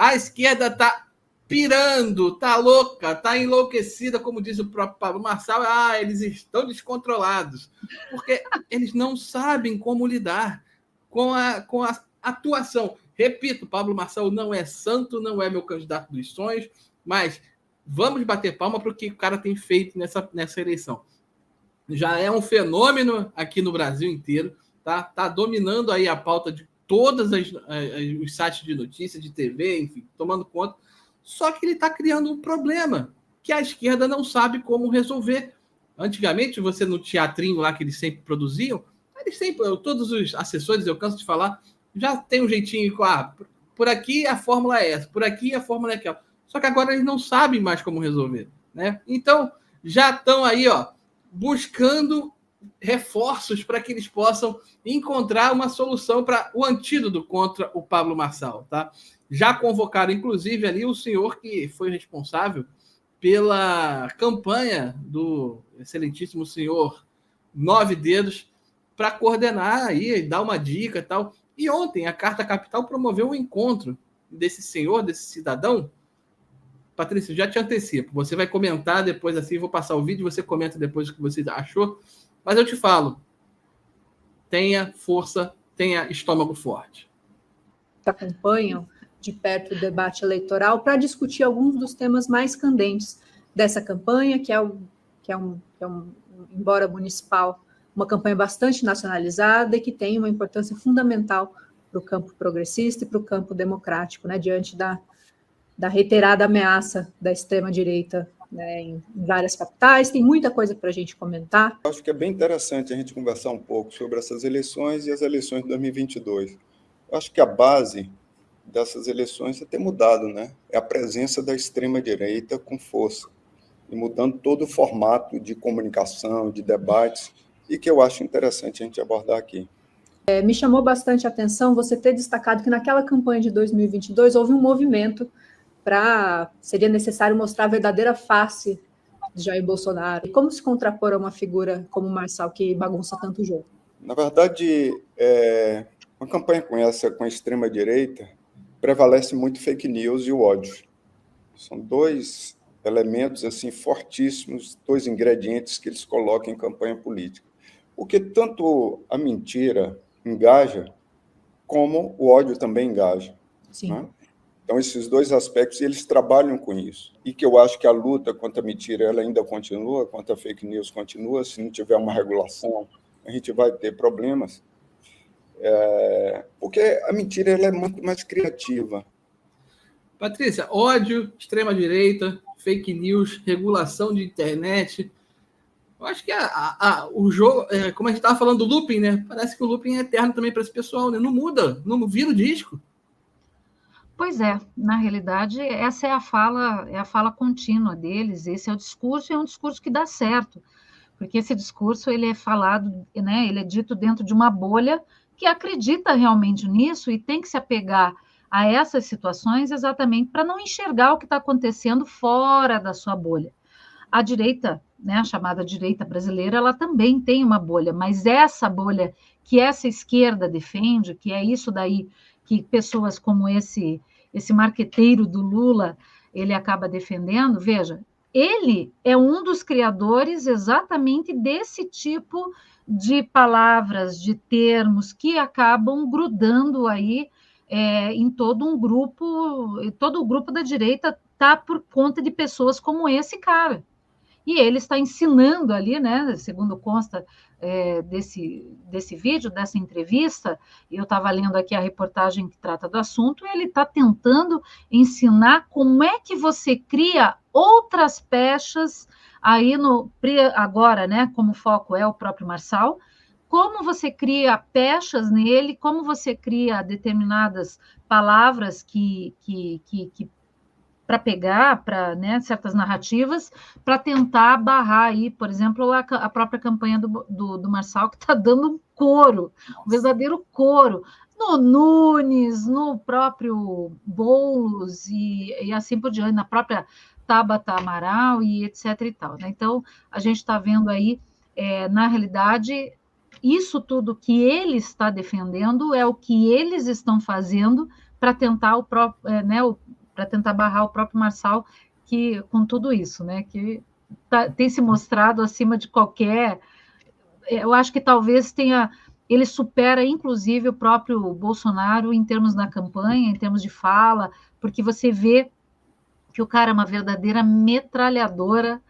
A esquerda está pirando, está louca, está enlouquecida, como diz o próprio Pablo Marçal. Eles estão descontrolados, porque eles não sabem como lidar com a atuação. Repito, Pablo Marçal não é santo, não é meu candidato dos sonhos, mas vamos bater palma para o que o cara tem feito nessa eleição. Já é um fenômeno aqui no Brasil inteiro, tá dominando aí a pauta de todos os sites de notícias, de TV, enfim, tomando conta. Só que ele está criando um problema que a esquerda não sabe como resolver. Antigamente, você no teatrinho lá que eles sempre produziam, todos os assessores, eu canso de falar, já tem um jeitinho, por aqui a fórmula é essa, por aqui a fórmula é aquela. Só que agora eles não sabem mais como resolver, né? Então, já estão aí, buscando reforços para que eles possam encontrar uma solução para o antídoto contra o Pablo Marçal, tá? Já convocaram, inclusive, ali o senhor que foi responsável pela campanha do excelentíssimo senhor Nove Dedos para coordenar aí, dar uma dica e tal. E ontem a Carta Capital promoveu um encontro desse senhor, desse cidadão. Patrícia, já te antecipo. Você vai comentar depois assim, vou passar o vídeo, você comenta depois o que você achou. Mas eu te falo, tenha força, tenha estômago forte. Acompanham de perto o debate eleitoral para discutir alguns dos temas mais candentes dessa campanha, que é embora municipal, uma campanha bastante nacionalizada e que tem uma importância fundamental para o campo progressista e para o campo democrático, né, diante da reiterada ameaça da extrema-direita, né, em várias capitais. Tem muita coisa para a gente comentar. Eu acho que é bem interessante a gente conversar um pouco sobre essas eleições e as eleições de 2022. Eu acho que a base dessas eleições é ter mudado, né? É a presença da extrema-direita com força, e mudando todo o formato de comunicação, de debates, e que eu acho interessante a gente abordar aqui. Me chamou bastante a atenção você ter destacado que naquela campanha de 2022 houve um movimento seria necessário mostrar a verdadeira face de Jair Bolsonaro. E como se contrapor a uma figura como o Marçal, que bagunça tanto o jogo? Na verdade, uma campanha com a extrema-direita, prevalece muito fake news e o ódio. São dois elementos assim fortíssimos, dois ingredientes que eles colocam em campanha política. Porque tanto a mentira engaja, como o ódio também engaja. Sim. Né? Então, esses dois aspectos, eles trabalham com isso. E que eu acho que a luta contra a mentira ela ainda continua, contra a fake news continua. Se não tiver uma regulação, a gente vai ter problemas. Porque a mentira ela é muito mais criativa. Patrícia, ódio, extrema-direita, fake news, regulação de internet. Eu acho que o jogo, como a gente estava falando do looping, né? Parece que o looping é eterno também para esse pessoal, né? Não muda, não vira o disco. Pois é, na realidade, essa é a fala contínua deles, esse é o discurso, e é um discurso que dá certo, porque esse discurso ele é falado, né, ele é dito dentro de uma bolha que acredita realmente nisso e tem que se apegar a essas situações exatamente para não enxergar o que está acontecendo fora da sua bolha. A direita, né, a chamada direita brasileira, ela também tem uma bolha, mas essa bolha que essa esquerda defende, que é isso daí que pessoas como esse marqueteiro do Lula, ele acaba defendendo, veja, ele é um dos criadores exatamente desse tipo de palavras, de termos que acabam grudando aí em todo um grupo, todo o grupo da direita está por conta de pessoas como esse cara. E ele está ensinando ali, né, segundo consta desse vídeo, dessa entrevista, eu estava lendo aqui a reportagem que trata do assunto, ele está tentando ensinar como é que você cria outras pechas aí agora, né, como foco é o próprio Marçal, como você cria pechas nele, como você cria determinadas palavras que para pegar né, certas narrativas, para tentar barrar aí, por exemplo, a própria campanha do Marçal, que está dando um couro, um verdadeiro couro, no Nunes, no próprio Boulos e assim por diante, na própria Tabata Amaral e etc. e tal. Né? Então, a gente está vendo aí, na realidade, isso tudo que ele está defendendo é o que eles estão fazendo para tentar para tentar barrar o próprio Marçal com tudo isso, né? Que tem se mostrado acima de qualquer... Eu acho que talvez ele supera, inclusive, o próprio Bolsonaro em termos da campanha, em termos de fala, porque você vê que o cara é uma verdadeira metralhadora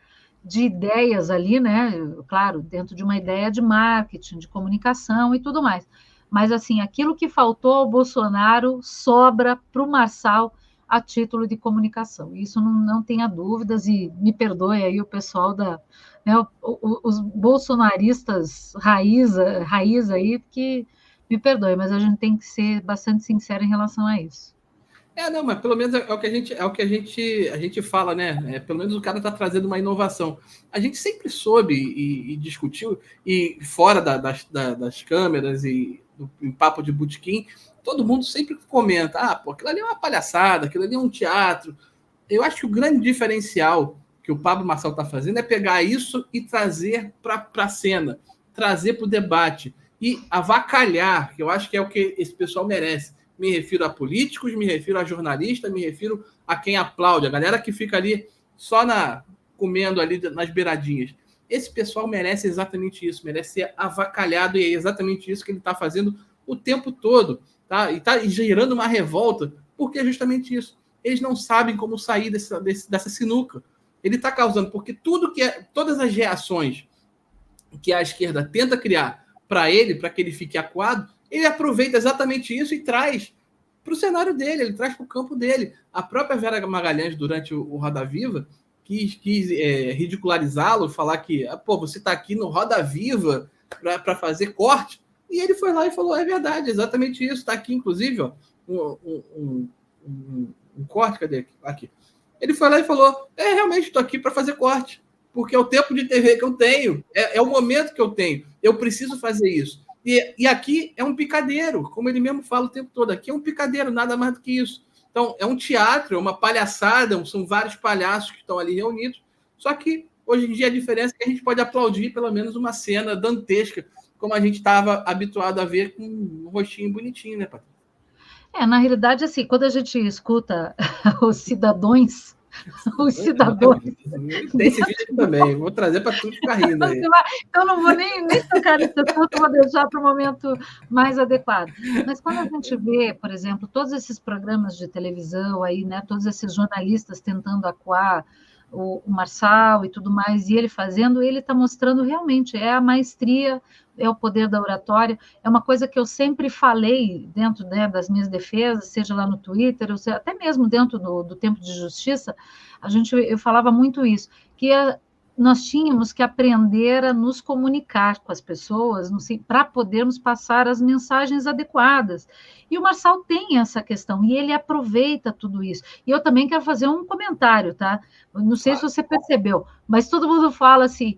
de ideias ali, né? Claro, dentro de uma ideia de marketing, de comunicação e tudo mais. Mas, assim, aquilo que faltou ao Bolsonaro sobra para o Marçal a título de comunicação. Isso não tenha dúvidas, e me perdoe aí o pessoal né, os bolsonaristas raiz aí, que me perdoe, mas a gente tem que ser bastante sincero em relação a isso. Não, mas pelo menos é o que a gente fala, né? Pelo menos o cara está trazendo uma inovação. A gente sempre soube e discutiu, e fora das câmeras e em papo de botequim, todo mundo sempre comenta: pô, aquilo ali é uma palhaçada, aquilo ali é um teatro. Eu acho que o grande diferencial que o Pablo Marçal está fazendo é pegar isso e trazer para a cena, trazer para o debate e avacalhar, que eu acho que é o que esse pessoal merece. Me refiro a políticos, me refiro a jornalistas, me refiro a quem aplaude, a galera que fica ali só comendo ali nas beiradinhas. Esse pessoal merece exatamente isso, merece ser avacalhado, e é exatamente isso que ele está fazendo o tempo todo, tá? E está gerando uma revolta, porque é justamente isso. Eles não sabem como sair dessa sinuca. Ele está causando, porque todas as reações que a esquerda tenta criar para ele, para que ele fique acuado, ele aproveita exatamente isso e traz para o cenário dele, ele traz para o campo dele. A própria Vera Magalhães, durante o Roda Viva, quis ridicularizá-lo, falar que você está aqui no Roda Viva para fazer corte, e ele foi lá e falou: é verdade, exatamente isso, está aqui, inclusive, ó, um corte, cadê aqui? Ele foi lá e falou: realmente estou aqui para fazer corte, porque é o tempo de TV que eu tenho, é o momento que eu tenho, eu preciso fazer isso. E aqui é um picadeiro, como ele mesmo fala o tempo todo. Aqui é um picadeiro, nada mais do que isso. Então, é um teatro, é uma palhaçada, são vários palhaços que estão ali reunidos. Só que, hoje em dia, a diferença é que a gente pode aplaudir pelo menos uma cena dantesca, como a gente estava habituado a ver, com um rostinho bonitinho, né, Patrícia? Na realidade, assim, quando a gente escuta os cidadãos... Os cidadãos. Tem esse vídeo também, vou trazer para tu ficar rindo aí. Então, não vou nem tocar nesse assunto, vou deixar para o momento mais adequado. Mas quando a gente vê, por exemplo, todos esses programas de televisão aí, né, todos esses jornalistas tentando acuar o Marçal e tudo mais, e ele está mostrando realmente a maestria, é o poder da oratória, é uma coisa que eu sempre falei dentro, né, das minhas defesas, seja lá no Twitter, ou seja, até mesmo dentro do Tempo de Justiça, eu falava muito isso, que nós tínhamos que aprender a nos comunicar com as pessoas para podermos passar as mensagens adequadas. E o Marçal tem essa questão, e ele aproveita tudo isso. E eu também quero fazer um comentário, tá? Não sei se você percebeu, mas todo mundo fala assim: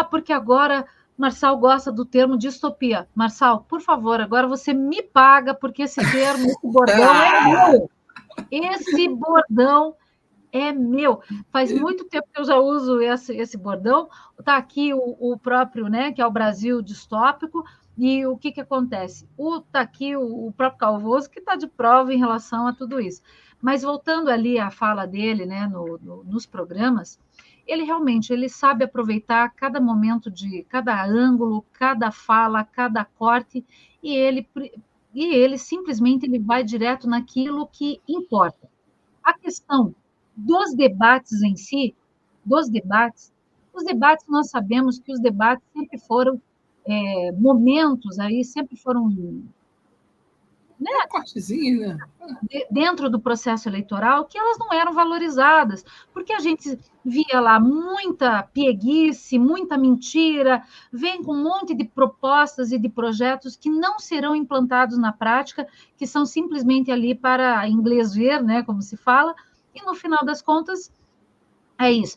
porque agora Marçal gosta do termo distopia. Marçal, por favor, agora você me paga, porque esse termo, esse bordão é meu. Esse bordão é meu. Faz muito tempo que eu já uso esse bordão. Está aqui o próprio, né, que é o Brasil distópico, e o que acontece? Está aqui o próprio Calvoso, que está de prova em relação a tudo isso. Mas voltando ali à fala dele, né, nos programas, ele realmente sabe aproveitar cada momento, de cada ângulo, cada fala, cada corte, e ele simplesmente vai direto naquilo que importa. A questão dos debates em si, os debates nós sabemos que os debates sempre foram momentos aí, sempre foram, né, cortezinho, né? Dentro do processo eleitoral, que elas não eram valorizadas, porque a gente via lá muita pieguice, muita mentira, vem com um monte de propostas e de projetos que não serão implantados na prática, que são simplesmente ali para inglês ver, né, como se fala, e no final das contas é isso.